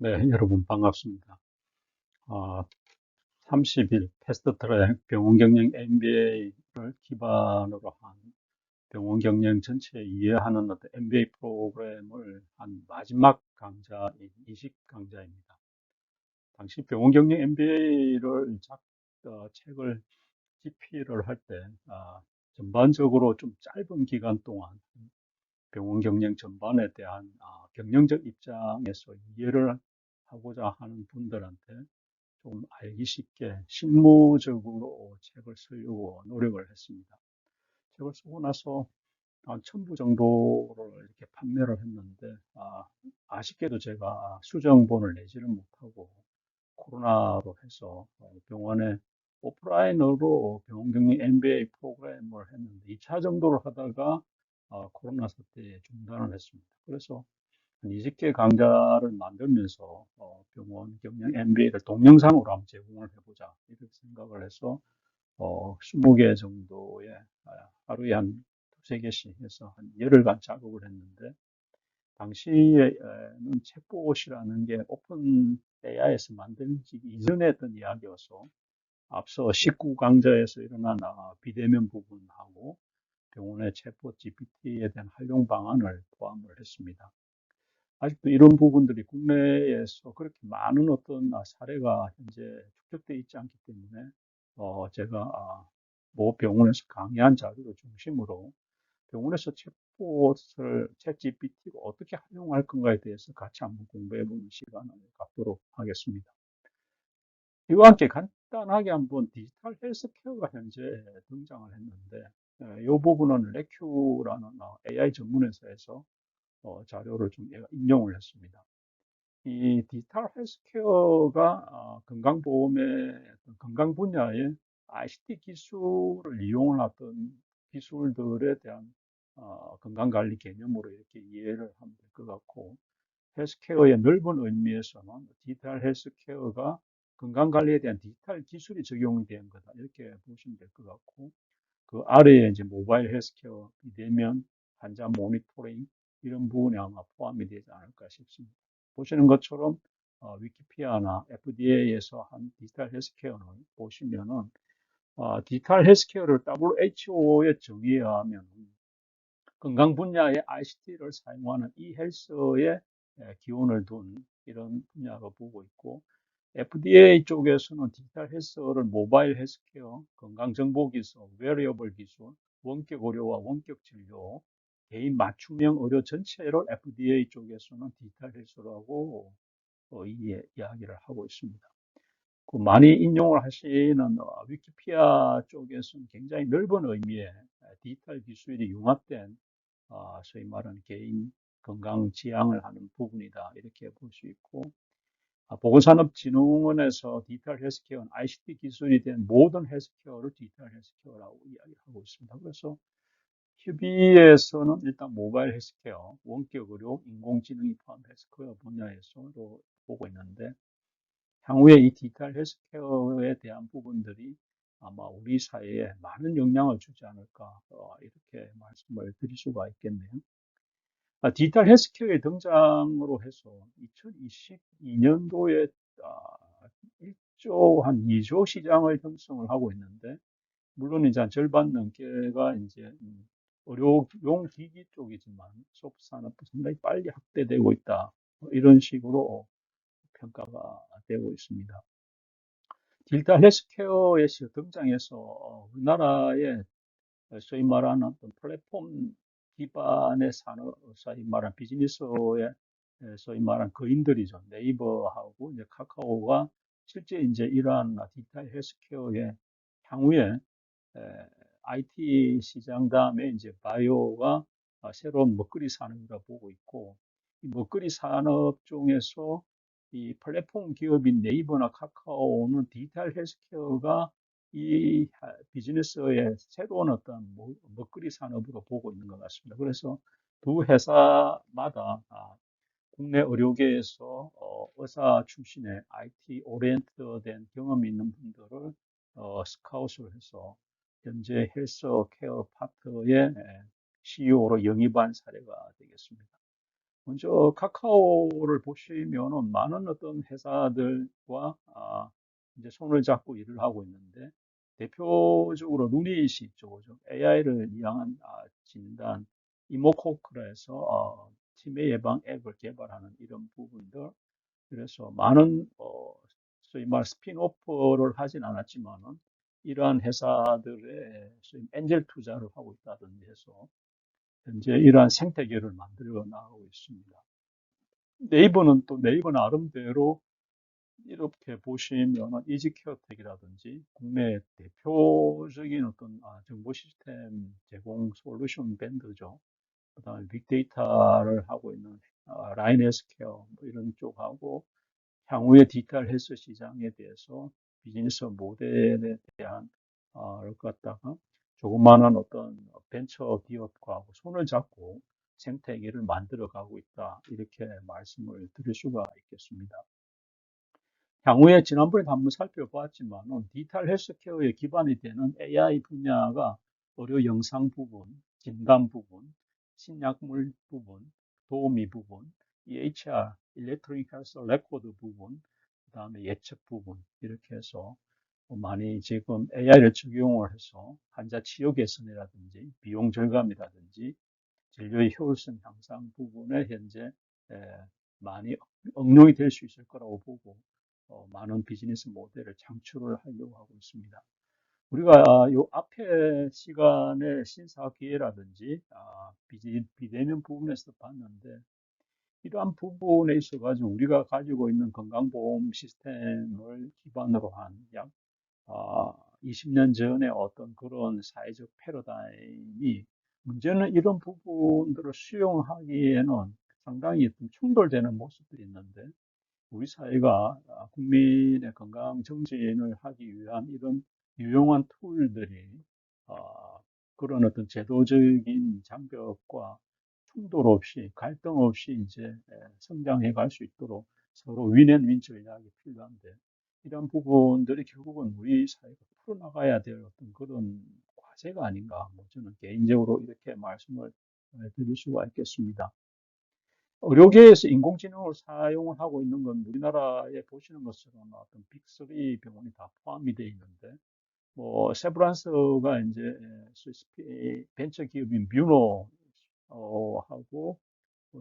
네, 여러분 반갑습니다. 아, 30일 패스트트랙 병원 경영 MBA를 기반으로 한 병원 경영 전체 이해하는 어떤 MBA 프로그램을 한 마지막 강좌인 이식 강좌입니다. 당시 병원 경영 MBA를 책을 집필을 할 때, 전반적으로 좀 짧은 기간 동안 병원 경영 전반에 대한 경영적 입장에서 이해를 하고자 하는 분들한테 좀 알기 쉽게 실무적으로 책을 쓰려고 노력을 했습니다. 책을 쓰고 나서 한 1000부 정도를 이렇게 판매를 했는데, 아쉽게도 제가 수정본을 내지를 못하고 코로나로 해서 병원에 오프라인으로 병원 경영 MBA 프로그램을 했는데 2차 정도를 하다가 코로나 사태에 중단을 했습니다. 그래서 한 20개 강좌를 만들면서 병원 경영 MBA를 동영상으로 한번 제공을 해보자 이렇게 생각을 해서 20개 정도의 하루에 한 두세 개씩 해서 한 열흘간 작업을 했는데 당시에는 챗봇이라는 게 오픈 AI에서 만들어지기 이전에 했던 이야기여서 앞서 19강좌에서 일어난 비대면 부분하고 병원의 챗봇 GPT에 대한 활용 방안을 포함을 했습니다. 아직도 이런 부분들이 국내에서 그렇게 많은 어떤 사례가 현재 축적되어 있지 않기 때문에 제가 모 병원에서 강의한 자료를 중심으로 병원에서 챗봇을 챗GPT가 어떻게 활용할 건가에 대해서 같이 한번 공부해보는 시간을 갖도록 하겠습니다. 이와 함께 간단하게 한번 디지털 헬스케어가 현재 등장을 했는데 이 부분은 레큐라는 AI 전문 회사에서 자료를 좀 인용을 했습니다. 이 디지털 헬스케어가 건강보험의 건강 분야의 ICT 기술을 이용하던 기술들에 대한 건강관리 개념으로 이렇게 이해를 하면 될 것 같고, 헬스케어의 넓은 의미에서는 디지털 헬스케어가 건강관리에 대한 디지털 기술이 적용이 된 거다 이렇게 보시면 될 것 같고, 그 아래에 이제 모바일 헬스케어, 비대면 환자 모니터링 이런 부분이 아마 포함이 되지 않을까 싶습니다. 보시는 것처럼 위키피디아나 FDA에서 한 디지털 헬스케어는 보시면은 디지털 헬스케어를 WHO의 정의에 의하면 건강 분야의 ICT를 사용하는 e-헬스에 기원을 둔 이런 분야로 보고 있고 FDA 쪽에서는 디지털 헬스를 모바일 헬스케어, 건강정보 기술, 웨어러블 기술, 원격 의료와 원격 진료, 개인 맞춤형 의료 전체를 FDA 쪽에서는 디지털 헬스라고 이야기를 하고 있습니다. 그 많이 인용을 하시는 위키피디아 쪽에서는 굉장히 넓은 의미의 디지털 기술이 융합된 소위 말하는 개인 건강 지향을 하는 부분이다 이렇게 볼 수 있고 보건산업진흥원에서 디지털 헬스케어는 ICT 기술이 된 모든 헬스케어를 디지털 헬스케어라고 이야기하고 있습니다. 그래서 협의에서는 일단 모바일 헬스케어, 원격 의료, 인공지능이 포함된 헬스케어 분야에서도 보고 있는데 향후에 이 디지털 헬스케어에 대한 부분들이 아마 우리 사회에 많은 영향을 주지 않을까 이렇게 말씀을 드릴 수가 있겠네요. 디지털 헬스케어의 등장으로 해서 2022년도에 1조 한 2조 시장을 형성을 하고 있는데 물론 이제 한 절반 넘게가 이제 의료용 기기 쪽이지만 소프트 산업도 상당히 빨리 확대되고 있다. 이런 식으로 평가가 되고 있습니다. 디지털 헬스케어의 등장해서 우리나라의 소위 말하는 어떤 플랫폼 기반의 산업, 소위 말하는 비즈니스의 소위 말하는 거인들이죠. 네이버하고 이제 카카오가 실제 이제 이러한 디지털 헬스케어의 향후에 IT 시장 다음에 이제 바이오가 새로운 먹거리 산업이라 보고 있고 이 먹거리 산업 중에서 이 플랫폼 기업인 네이버나 카카오는 디지털 헬스케어가 이 비즈니스의 새로운 어떤 먹거리 산업으로 보고 있는 것 같습니다. 그래서 두 회사마다 국내 의료계에서 의사 출신의 IT 오리엔트된 경험이 있는 분들을 스카웃을 해서 현재 헬스케어 파트의 CEO로 영입한 사례가 되겠습니다. 먼저 카카오를 보시면은 많은 어떤 회사들과 이제 손을 잡고 일을 하고 있는데 대표적으로 루닛이 있죠. AI를 이용한 진단, 이모코크라 해서 치매 예방 앱을 개발하는 이런 부분들. 그래서 많은 소위 말 스핀오프를 하진 않았지만은 이러한 회사들의 소위 엔젤 투자를 하고 있다든지 해서 현재 이러한 생태계를 만들어 나가고 있습니다. 네이버는 또 네이버 나름대로 이렇게 보시면 이지케어텍이라든지 국내 대표적인 어떤 정보 시스템 제공 솔루션 밴드죠. 그다음에 빅데이터를 하고 있는 라인 헬스케어 뭐 이런 쪽하고 향후의 디지털 헬스 시장에 대해서 비즈니스 모델에 대한 를 갖다가 조그마한 어떤 벤처 기업과 손을 잡고 생태계를 만들어 가고 있다. 이렇게 말씀을 드릴 수가 있겠습니다. 향후에 지난번에 한번 살펴보았지만 디지털 헬스케어의 기반이 되는 AI 분야가 의료 영상 부분, 진단 부분, 신약물 부분, 도우미 부분, EHR, 일렉트로닉 헬스 레코드 부분, 그다음에 예측 부분 이렇게 해서 많이 지금 AI를 적용을 해서 환자 치료 개선이라든지 비용 절감이라든지 진료의 효율성 향상 부분에 현재 많이 응용이 될 수 있을 거라고 보고 많은 비즈니스 모델을 창출을 하려고 하고 있습니다. 우리가 요 앞에 시간에 신사 기회라든지 비대면 부분에서 봤는데 이러한 부분에 있어 가지고 우리가 가지고 있는 건강보험 시스템을 기반으로 한 약 20년 전에 어떤 그런 사회적 패러다임이 문제는 이런 부분들을 수용하기에는 상당히 좀 충돌되는 모습들이 있는데 우리 사회가 국민의 건강 정진을 하기 위한 이런 유용한 툴들이 그런 어떤 제도적인 장벽과 충돌 없이 갈등 없이 이제 성장해 갈 수 있도록 서로 윈앤윈 전략이 필요한데 이런 부분들이 결국은 우리 사회가 풀어나가야 될 어떤 그런 과제가 아닌가 뭐 저는 개인적으로 이렇게 말씀을 드릴 수가 있겠습니다. 의료계에서 인공지능을 사용을 하고 있는 건 우리나라에 보시는 것처럼 어떤 빅3 병원이 다 포함이 되어 있는데, 뭐, 세브란스가 이제 벤처 기업인 뮤노, 하고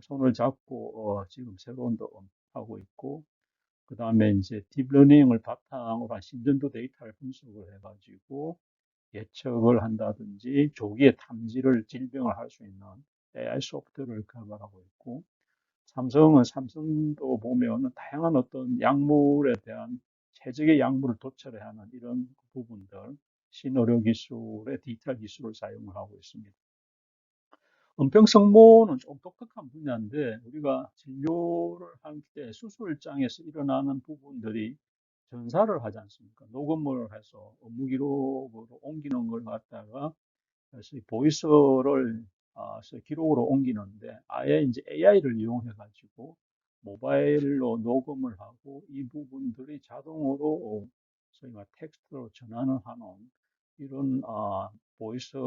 손을 잡고, 지금 새로운 도 하고 있고, 그 다음에 이제 딥러닝을 바탕으로 한 심전도 데이터를 분석을 해가지고 예측을 한다든지 조기에 탐지를 질병을 할 수 있는 AI 소프트웨어를 개발하고 있고, 삼성은 삼성도 보면은 다양한 어떤 약물에 대한 최적의 약물을 도출해야 하는 이런 부분들, 신의료 기술의 디지털 기술을 사용을 하고 있습니다. 은평성모는 좀 독특한 분야인데 우리가 진료를 할 때 수술장에서 일어나는 부분들이 전사를 하지 않습니까? 녹음을 해서 업무 기록으로 옮기는 걸 갖다가 그래서 보이스를 기록으로 옮기는데 아예 이제 AI를 이용해 가지고 모바일로 녹음을 하고 이 부분들이 자동으로 소위 말 텍스트로 전환을 하는 이런 보이스를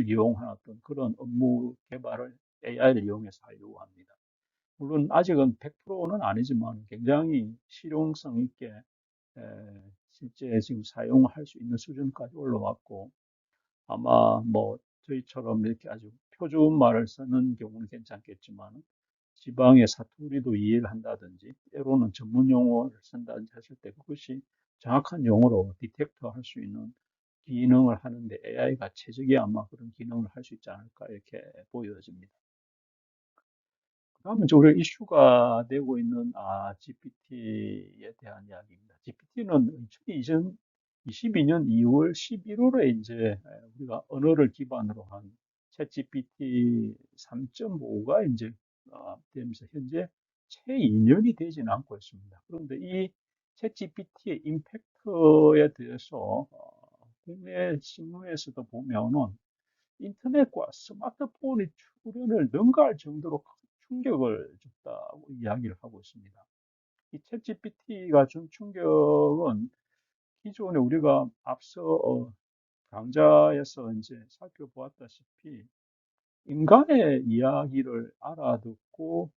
이용한 어떤 그런 업무 개발을 AI를 이용해서 하려고 합니다. 물론 아직은 100%는 아니지만 굉장히 실용성 있게 실제 지금 사용할 수 있는 수준까지 올라왔고 아마 뭐 저희처럼 이렇게 아주 표준말을 쓰는 경우는 괜찮겠지만 지방의 사투리도 이해를 한다든지 때로는 전문 용어를 쓴다든지 했을 때 그것이 정확한 용어로 디텍터 할 수 있는 기능을 하는데 AI가 최적의 아마 그런 기능을 할 수 있지 않을까 이렇게 보여집니다. 그다음에 이제 우리가 이슈가 되고 있는 GPT에 대한 이야기입니다. GPT는 2022년 2월 11월에 이제 우리가 언어를 기반으로 한 챗GPT 3.5가 이제 되면서 현재 채 2년이 되지는 않고 있습니다. 그런데 이 챗GPT의 임팩트에 대해서 국내 신문에서도 보면은 인터넷과 스마트폰의 출현을 능가할 정도로 큰 충격을 줬다고 이야기를 하고 있습니다. 이 챗GPT가 준 충격은 기존에 우리가 앞서 강좌에서 이제 살펴보았다시피 인간의 이야기를 알아듣고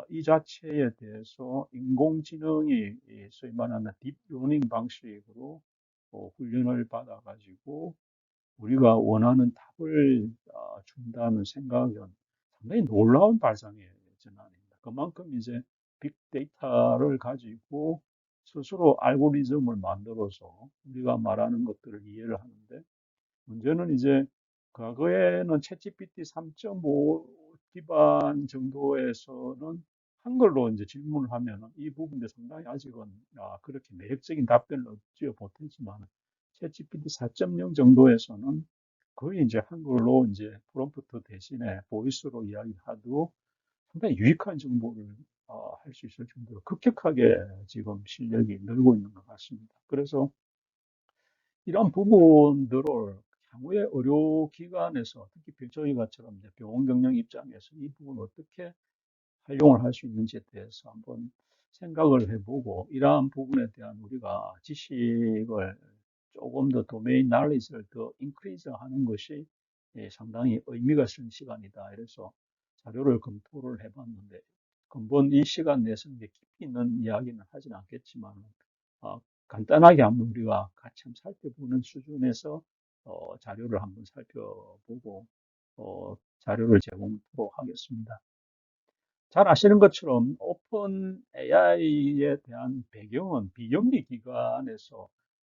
이 자체에 대해서 인공지능이 소위 말하는 딥러닝 방식으로 훈련을 받아가지고 우리가 원하는 답을 준다는 생각은 상당히 놀라운 발상의 전환입니다. 그만큼 이제 빅데이터를 가지고 스스로 알고리즘을 만들어서 우리가 말하는 것들을 이해를 하는데 문제는 이제 과거에는 챗GPT 3.5 기반 정도에서는 한글로 이제 질문을 하면은 이 부분에 상당히 아직은 그렇게 매력적인 답변을 얻지 못했지만 챗GPT 4.0 정도에서는 거의 이제 한글로 이제 프롬프트 대신에 보이스로 이야기하도 상당히 유익한 정보를 할 수 있을 정도로 급격하게 지금 실력이 늘고 있는 것 같습니다. 그래서 이런 부분들을 향후에 의료기관에서 특히 저희가처럼 이제 병원 경영 입장에서 이 부분을 어떻게 활용을 할 수 있는지에 대해서 한번 생각을 해보고 이러한 부분에 대한 우리가 지식을 조금 더 도메인 날리지를 더 인크리즈 하는 것이 상당히 의미가 있는 시간이다. 이래서 자료를 검토를 해봤는데 근본 이 시간 내에서는 깊이 있는 이야기는 하진 않겠지만 어, 간단하게 한번 우리가 같이 한번 살펴보는 수준에서 자료를 한번 살펴보고 자료를 제공하도록 하겠습니다. 잘 아시는 것처럼 오픈 AI에 대한 배경은 비영리 기관에서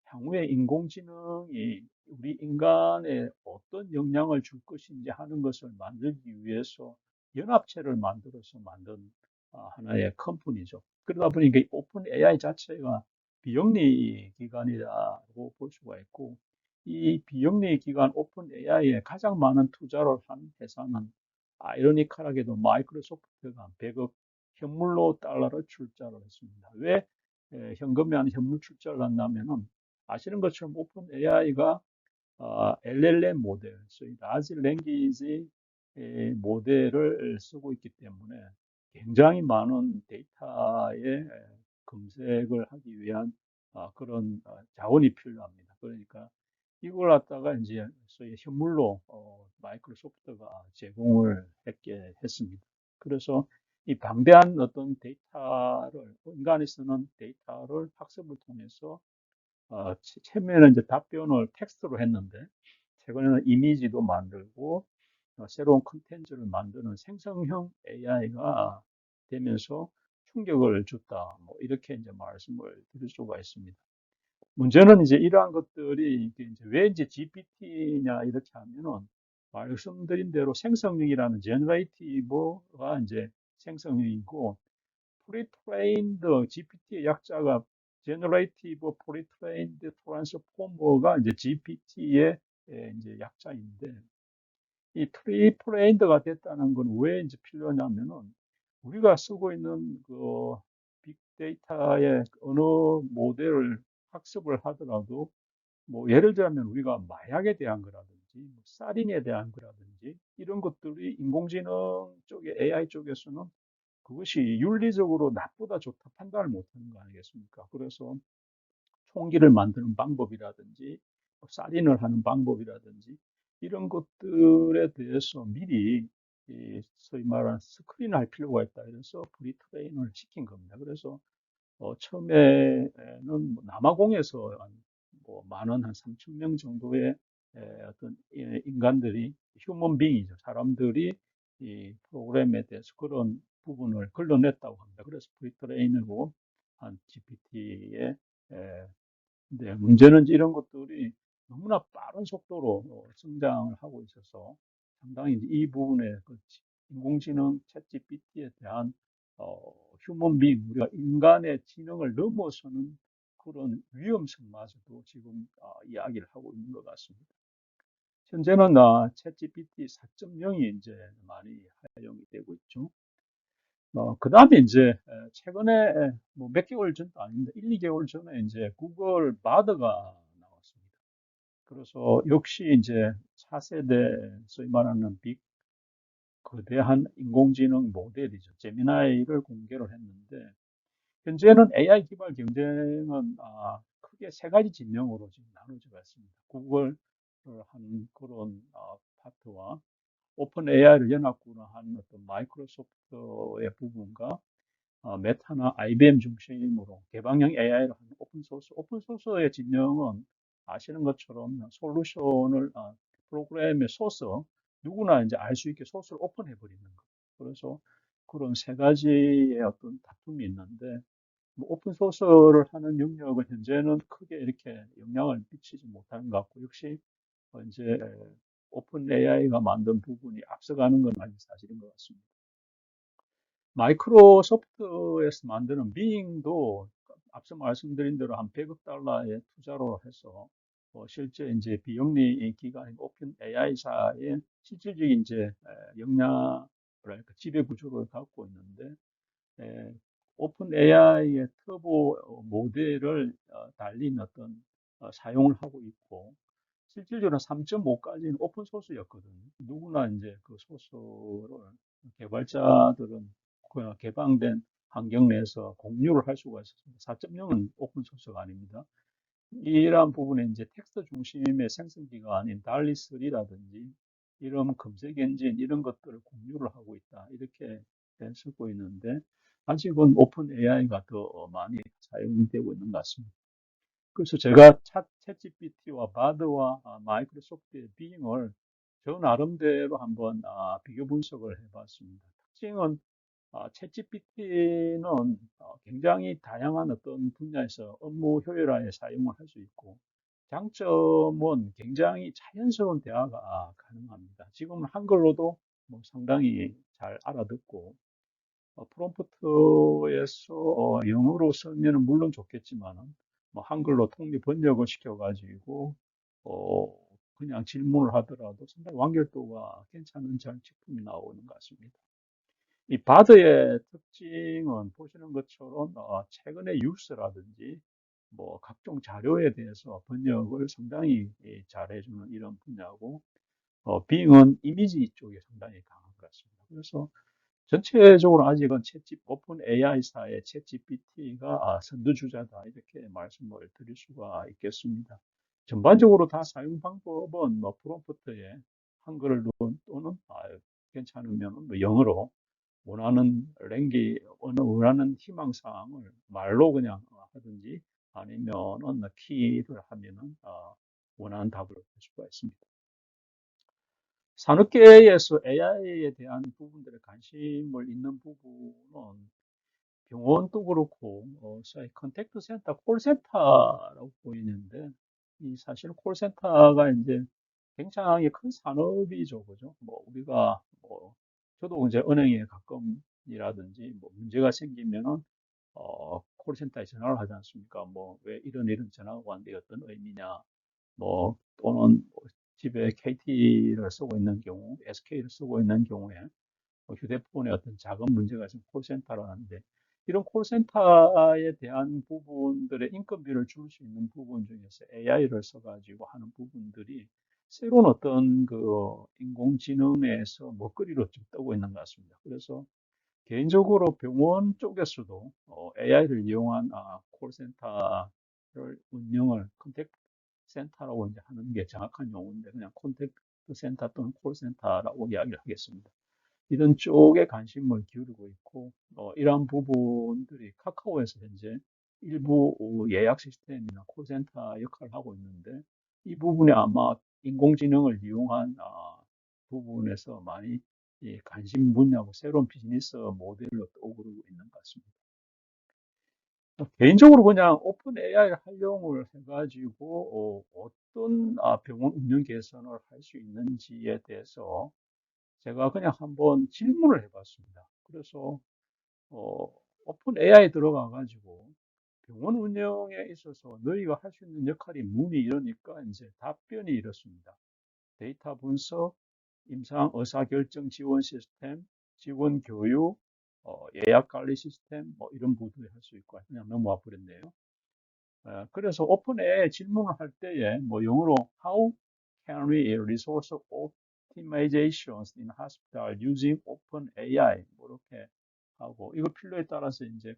향후에 인공지능이 우리 인간에 어떤 영향을 줄 것인지 하는 것을 만들기 위해서 연합체를 만들어서 만든 하나의 컴퍼니죠. 그러다 보니까 이 오픈 AI 자체가 비영리 기관이라고 볼 수가 있고 이 비영리 기관 오픈 AI에 가장 많은 투자를 한 회사는 아이러니컬하게도 마이크로소프트가 100억 현물로 달러를 출자를 했습니다. 왜 현금이 아닌 현물 출자를 한다면은 아시는 것처럼 오픈 AI가 LLM 모델, 소위 라지 랭귀지 모델을 쓰고 있기 때문에 굉장히 많은 데이터의 검색을 하기 위한 그런 자원이 필요합니다. 그러니까 이걸 갖다가 이제 소위 현물로 마이크로소프트가 제공을 했게 했습니다. 그래서 이 방대한 어떤 데이터를 인간이 쓰는 데이터를 학습을 통해서 처음에는 이제 답변을 텍스트로 했는데 최근에는 이미지도 만들고 새로운 콘텐츠를 만드는 생성형 AI가 되면서 충격을 줬다. 뭐 이렇게 이제 말씀을 드릴 수가 있습니다. 문제는 이제 이러한 것들이 이제 왜 이제 GPT냐 이렇게 하면은 말씀드린 대로 생성형이라는 제너레이티브가 이제 생성형이고 프리트레인드 GPT의 약자가 Generative Pre-trained Transformer가 이제 GPT의 이제 약자인데 이 프리트레인드가 됐다는 건 왜 이제 필요하냐면은 우리가 쓰고 있는 그 빅데이터의 어느 모델을 학습을 하더라도 뭐 예를 들면 우리가 마약에 대한 거라든지 뭐 살인에 대한 거라든지 이런 것들이 인공지능 쪽에 AI 쪽에서는 그것이 윤리적으로 나쁘다 좋다 판단을 못하는 거 아니겠습니까? 그래서 총기를 만드는 방법이라든지 살인을 하는 방법이라든지 이런 것들에 대해서 미리 소위 말하는 스크린할 필요가 있다. 이래서 프리트레인을 시킨 겁니다. 그래서 처음에는 뭐 남아공에서 뭐 많은 한 3천 명 정도의 어떤 인간들이 휴먼 빙이죠. 사람들이 이 프로그램에 대해서 그런 부분을 걸러냈다고 합니다. 그래서 프리트레인으로 한 GPT에 근데 문제는 이런 것들이 너무나 빠른 속도로 성장을 하고 있어서 상당히 이 부분에 그 인공지능 챗 GPT에 대한 휴먼 빙, 우리가 인간의 지능을 넘어서는 그런 위험성마저도 지금 이야기를 하고 있는 것 같습니다. 현재는 챗 GPT 4.0이 이제 많이 활용이 되고 있죠. 그 다음에 이제 최근에 뭐 몇 개월 전도 아닌데 1, 2개월 전에 이제 구글 바드가 나왔습니다. 그래서 역시 이제 4세대 소위 말하는 빅 거대한 인공지능 모델이죠. 제미나이를 공개를 했는데 현재는 AI 기반 경쟁은 크게 세 가지 진영으로 지금 나눠져 있습니다. 구글을 하는 그런 파트와 오픈 AI를 연합군화한 어떤 마이크로소프트의 부분과 메타나 IBM 중심으로 개방형 AI를 하는 오픈소스의 진영은 아시는 것처럼 솔루션을, 프로그램의 소스, 누구나 이제 알 수 있게 소스를 오픈해 버리는 거. 그래서 그런 세 가지의 어떤 다툼이 있는데, 뭐 오픈소스를 하는 영역은 현재는 크게 이렇게 영향을 미치지 못하는 것 같고, 역시 이제 오픈 AI가 만든 부분이 앞서가는 건 아직 사실인 것 같습니다. 마이크로소프트에서 만드는 빙도 앞서 말씀드린 대로 한 100억 달러의 투자로 해서 실제 이제 비영리 기관인 오픈 AI사의 실질적인 이제 역량, 뭐랄까 지배 구조를 갖고 있는데, 오픈 AI의 터보 모델을 달린 어떤 사용을 하고 있고, 실질적으로 3.5까지는 오픈 소스였거든요. 누구나 이제 그 소스를 개발자들은 그 개방된 환경 내에서 공유를 할 수가 있었습니다. 4.0은 오픈 소스가 아닙니다. 이러한 부분에 이제 텍스트 중심의 생성기가 아닌 달리3라든지 이런 검색 엔진 이런 것들을 공유를 하고 있다. 이렇게 쓰고 있는데 아직은 오픈 AI가 더 많이 사용되고 있는 것 같습니다. 그래서 제가 챗GPT와 바드와 마이크로소프트의 빙을 저 나름대로 한번 비교 분석을 해봤습니다. 특징은 챗GPT는 굉장히 다양한 어떤 분야에서 업무 효율화에 사용을 할 수 있고, 장점은 굉장히 자연스러운 대화가 가능합니다. 지금은 한글로도 뭐 상당히 잘 알아듣고, 프롬프트에서 영어로 쓰면 물론 좋겠지만, 뭐 한글로 통일 번역을 시켜가지고 어, 그냥 질문을 하더라도 상당히 완결도가 괜찮은 제품이 나오는 것 같습니다. 이 바드의 특징은 보시는 것처럼 최근의 뉴스라든지 뭐 각종 자료에 대해서 번역을 상당히 잘해주는 이런 분야고, 빙은 이미지 쪽에 상당히 강한 것 같습니다. 그래서 전체적으로 아직은 오픈 AI사의 챗GPT가 선두주자다 이렇게 말씀을 드릴 수가 있겠습니다. 전반적으로 다 사용 방법은 뭐 프롬프트에 한글을 또는 괜찮으면 뭐 영어로 원하는 원하는 희망사항을 말로 그냥 하든지 아니면은 키를 하면은 원하는 답을 얻을 수가 있습니다. 산업계에서 AI에 대한 부분들에 관심을 있는 부분은 병원도 그렇고, 사실 컨택트 센터, 콜센터라고 보이는데, 이 사실 콜센터가 이제 굉장히 큰 산업이죠, 그죠? 뭐, 우리가, 저도 이제 은행에 가끔이라든지, 뭐, 문제가 생기면은, 콜센터에 전화를 하지 않습니까? 뭐, 왜 이런 전화가 왔는데 어떤 의미냐, 뭐, 또는 뭐 집에 KT를 쓰고 있는 경우, SK를 쓰고 있는 경우에 휴대폰에 어떤 작은 문제가 있으면 콜센터로 하는데, 이런 콜센터에 대한 부분들의 인건비를 줄 수 있는 부분 중에서 AI를 써가지고 하는 부분들이 새로운 어떤 그 인공지능에서 먹거리로 좀 뜨고 있는 것 같습니다. 그래서 개인적으로 병원 쪽에서도 AI를 이용한 콜센터를 운영을 컨택트 센터라고 이제 하는 게 정확한 용어인데 그냥 콘택트 센터 또는 콜센터라고 이야기를 하겠습니다. 이런 쪽에 관심을 기울이고 있고, 이러한 부분들이 카카오에서 현재 일부 예약 시스템이나 콜센터 역할을 하고 있는데, 이 부분에 아마 인공지능을 이용한 부분에서 많이 관심 분야고 새로운 비즈니스 모델로 떠오르고 있는 것 같습니다. 개인적으로 그냥 오픈 AI를 활용을 해가지고 어떤 병원 운영 개선을 할 수 있는지에 대해서 제가 그냥 한번 질문을 해봤습니다. 그래서 어, 오픈 AI 들어가가지고 병원 운영에 있어서 너희가 할 수 있는 역할이 뭐니 이러니까 이제 답변이 이렇습니다. 데이터 분석, 임상 의사결정 지원 시스템, 지원 교육, 예약 관리 시스템 뭐 이런 부분을 할 수 있고 그냥 넘어와 버렸네요. 그래서 오픈 AI 질문을 할 때에 뭐 영어로 How can we resource optimizations in hospital using open AI 뭐 이렇게 하고 이거 필요에 따라서 이제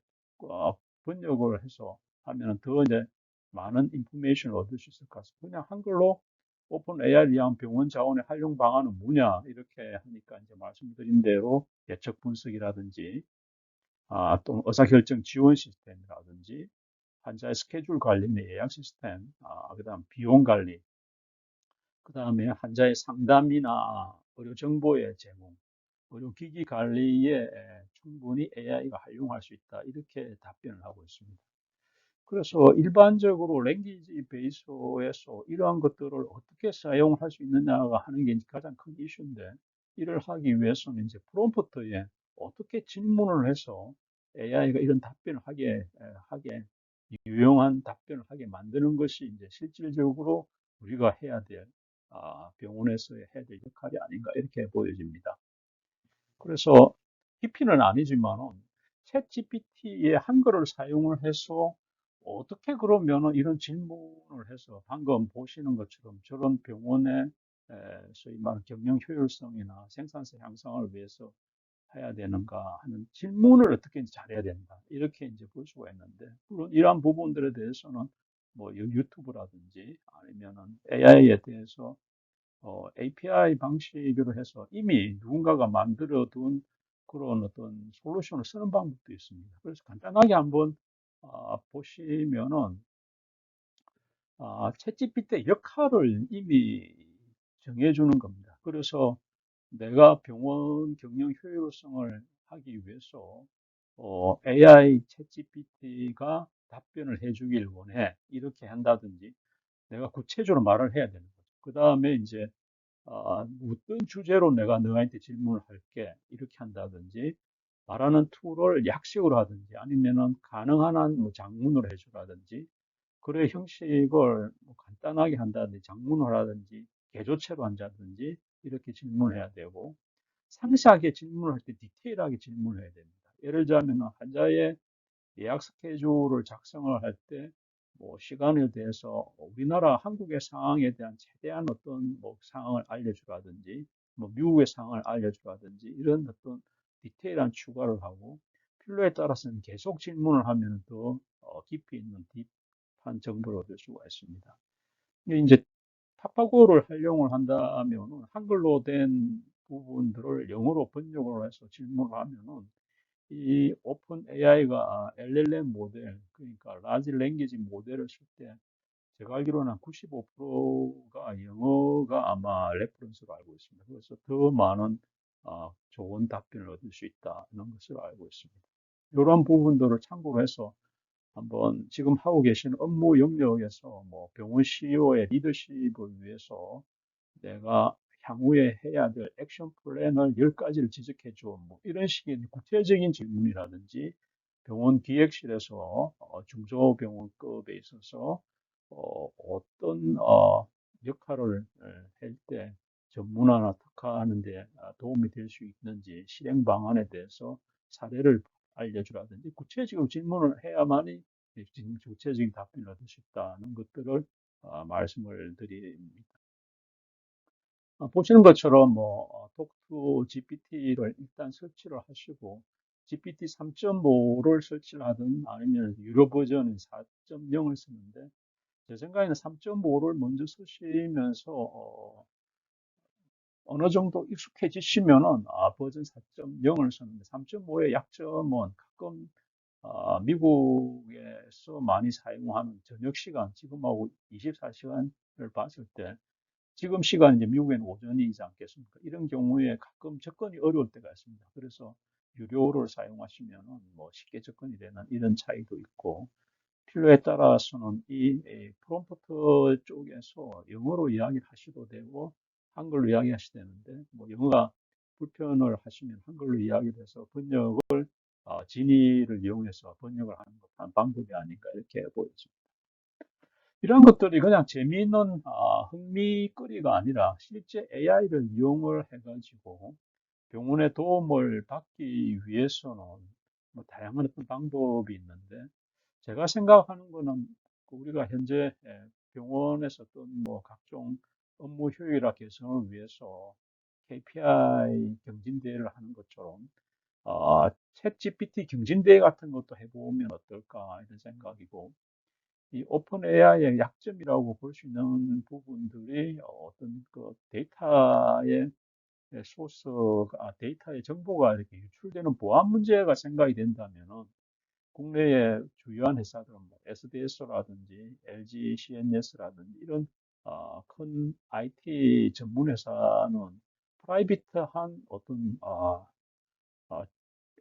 번역을 해서 하면 더 이제 많은 인포메이션을 얻을 수 있을 것 같습니다. 그냥 한글로 오픈 AI를 위한 병원 자원의 활용 방안은 뭐냐 이렇게 하니까 이제 말씀드린 대로 예측 분석이라든지 또 의사결정 지원 시스템이라든지 환자의 스케줄 관리 내 예약 시스템, 그다음 비용 관리, 그다음에 환자의 상담이나 의료 정보의 제공, 의료기기 관리에 충분히 AI가 활용할 수 있다. 이렇게 답변을 하고 있습니다. 그래서 일반적으로 랭귀지 베이스에서 이러한 것들을 어떻게 사용할 수 있느냐가 하는 게 가장 큰 이슈인데, 이를 하기 위해서는 이제 프롬프트에 어떻게 질문을 해서 AI가 이런 답변을 하게 유용한 답변을 하게 만드는 것이 이제 실질적으로 우리가 해야 될 병원에서 해야 될 역할이 아닌가 이렇게 보여집니다. 그래서 깊이는 아니지만은 챗 GPT의 한글을 사용을 해서 어떻게 그러면은 이런 질문을 해서 방금 보시는 것처럼 저런 병원의 소위 말하는 경영 효율성이나 생산성 향상을 위해서 해야 되는가 하는 질문을 어떻게 잘해야 된다. 이렇게 이제 볼 수가 있는데, 물론 이러한 부분들에 대해서는 뭐 유튜브라든지 아니면은 AI에 대해서 API 방식으로 해서 이미 누군가가 만들어 둔 그런 어떤 솔루션을 쓰는 방법도 있습니다. 그래서 간단하게 한번 보시면은 챗GPT의 역할을 이미 정해주는 겁니다. 그래서 내가 병원 경영 효율성을 하기 위해서 AI 챗GPT가 답변을 해주길 원해. 이렇게 한다든지 내가 구체적으로 말을 해야 되는 거죠. 그 다음에 이제 어떤 주제로 내가 너한테 질문을 할게 이렇게 한다든지 말하는 툴을 약식으로 하든지 아니면은 가능한 한 뭐 장문으로 해주라든지 글의 형식을 뭐 간단하게 한다든지 장문을 하든지 개조체로 한다든지 이렇게 질문해야 되고 상세하게 질문을 할 때 디테일하게 질문을 해야 됩니다. 예를 들자면 환자의 예약 스케줄을 작성을 할 때 뭐 시간에 대해서 우리나라 한국의 상황에 대한 최대한 어떤 뭐 상황을 알려주라든지 뭐 미국의 상황을 알려주라든지 이런 어떤 디테일한 추가를 하고 필요에 따라서는 계속 질문을 하면 더 깊이 있는 딥한 정보를 얻을 수가 있습니다. 이제 파파고를 활용을 한다면 한글로 된 부분들을 영어로 번역을 해서 질문을 하면은 이 오픈 AI가 LLM 모델, 그러니까 라지 랭귀지 모델을 쓸 때 제가 알기로는 한 95%가 영어가 아마 레퍼런스로 알고 있습니다. 그래서 더 많은 좋은 답변을 얻을 수 있다는 것을 알고 있습니다. 이런 부분들을 참고로 해서 한번 지금 하고 계신 업무 영역에서 뭐 병원 CEO의 리더십을 위해서 내가 향후에 해야 될 액션 플랜을 10가지를 지적해 줘. 뭐 이런 식의 구체적인 질문이라든지 병원 기획실에서 중소병원급에 있어서 어떤 역할을 할 때 전문화나 특화하는 데 도움이 될 수 있는지 실행 방안에 대해서 사례를 알려주라든지 구체적으로 질문을 해야만이 구체적인 답변을 얻을 수 있다는 것들을 말씀을 드립니다. 보시는 것처럼 뭐 톡투 GPT를 일단 설치를 하시고 GPT 3.5를 설치를 하든 아니면 유료 버전 4.0을 쓰는데 제 생각에는 3.5를 먼저 쓰시면서 어느 정도 익숙해지시면은 버전 4.0을 쓰는데 3.5의 약점은 가끔 미국에서 많이 사용하는 저녁 시간 지금하고 24시간을 봤을 때 지금 시간 이제 미국에는 오전이지 않겠습니까? 이런 경우에 가끔 접근이 어려울 때가 있습니다. 그래서 유료를 사용하시면은 뭐 쉽게 접근이 되는 이런 차이도 있고 필요에 따라서는 이 프롬프트 쪽에서 영어로 이야기를 하셔도 되고 한글로 이야기하셔도 되는데 뭐 영어가 불편을 하시면 한글로 이야기를 해서 번역을 지니를 이용해서 번역을 하는 것 한 방법이 아닌가 이렇게 보여집니다. 이런 것들이 그냥 재미있는 흥미거리가 아니라 실제 AI를 이용을 해가지고 병원의 도움을 받기 위해서는 뭐 다양한 어떤 방법이 있는데 제가 생각하는 거는 우리가 현재 병원에서 어떤 뭐 각종 업무 효율화 개선을 위해서 KPI 경진대회를 하는 것처럼 챗 GPT 경진대회 같은 것도 해보면 어떨까 이런 생각이고 이 오픈 AI의 약점이라고 볼 수 있는 부분들이 어떤 그 데이터의 소스가, 데이터의 정보가 이렇게 유출되는 보안 문제가 생각이 된다면은 국내의 주요한 회사들, 뭐 SDS라든지 LG CNS라든지 이런 큰 IT 전문 회사는 프라이빗한 어떤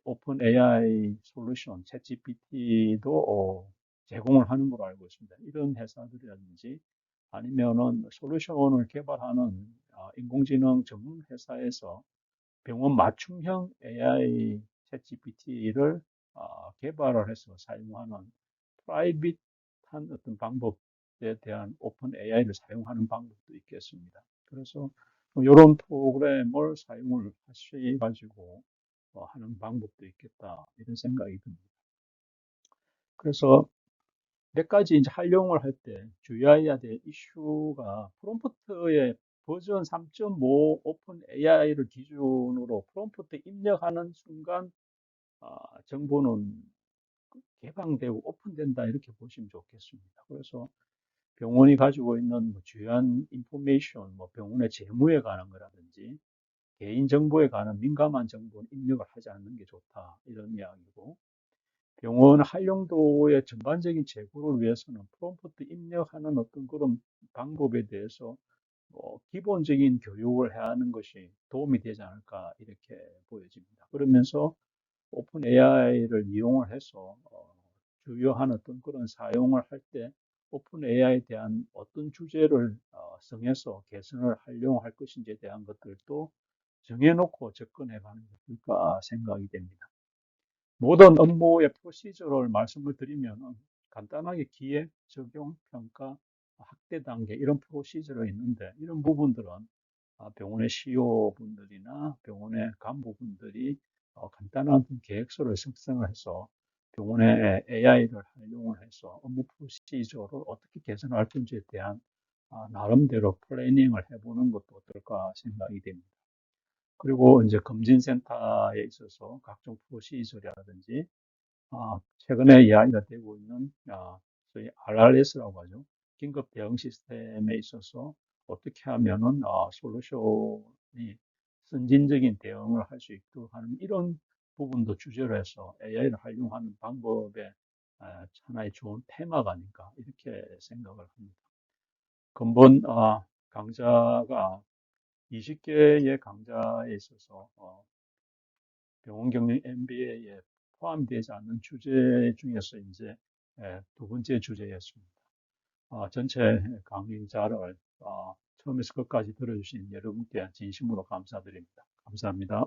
오픈 AI 솔루션, 챗GPT도 제공을 하는 걸로 알고 있습니다. 이런 회사들이라든지 아니면은 솔루션을 개발하는 인공지능 전문 회사에서 병원 맞춤형 AI 챗GPT를 개발을 해서 사용하는 프라이빗한 어떤 방법에 대한 오픈 AI를 사용하는 방법도 있겠습니다. 그래서 이런 프로그램을 사용을 하셔가지고 하는 방법도 있겠다 이런 생각이 듭니다. 그래서 몇 가지 이제 활용을 할 때 주의해야 될 이슈가 프롬프트의 버전 3.5 오픈 AI를 기준으로 프롬프트 입력하는 순간 정보는 개방되고 오픈된다 이렇게 보시면 좋겠습니다. 그래서 병원이 가지고 있는 뭐 주요한 인포메이션, 뭐 병원의 재무에 관한 거라든지 개인 정보에 관한 민감한 정보는 입력을 하지 않는 게 좋다 이런 이야기고, 병원 활용도의 전반적인 제고를 위해서는 프롬프트 입력하는 어떤 그런 방법에 대해서 기본적인 교육을 해야 하는 것이 도움이 되지 않을까 이렇게 보여집니다. 그러면서 오픈 AI를 이용을 해서 주요한 어떤 그런 사용을 할 때 오픈 AI에 대한 어떤 주제를 정해서 개선을 하려고 할 것인지에 대한 것들도 정해놓고 접근해 가는 게 어떨까 생각이 됩니다. 모든 업무의 프로시저를 말씀을 드리면 간단하게 기획, 적용, 평가, 확대 단계 이런 프로시저가 있는데, 이런 부분들은 병원의 CEO 분들이나 병원의 간부분들이 간단한 계획서를 작성을 해서 병원의 AI를 활용을 해서 업무 프로시저를 어떻게 개선할 건지에 대한 나름대로 플래닝을 해보는 것도 어떨까 생각이 됩니다. 그리고 이제 검진센터에 있어서 각종 프로시저라든지 최근에 이야기가 되고 있는 저희 RRS라고 하죠. 긴급 대응 시스템에 있어서 어떻게 하면은 솔루션이 선진적인 대응을 할 수 있도록 하는 이런 부분도 주제로 해서 AI를 활용하는 방법의 하나의 좋은 테마가 아닌가 이렇게 생각을 합니다. 근본 강좌가 20개의 강좌에 있어서 병원 경영 MBA에 포함되지 않는 주제 중에서 이제 두 번째 주제였습니다. 전체 강의자를 처음에서 끝까지 들어주신 여러분께 진심으로 감사드립니다. 감사합니다.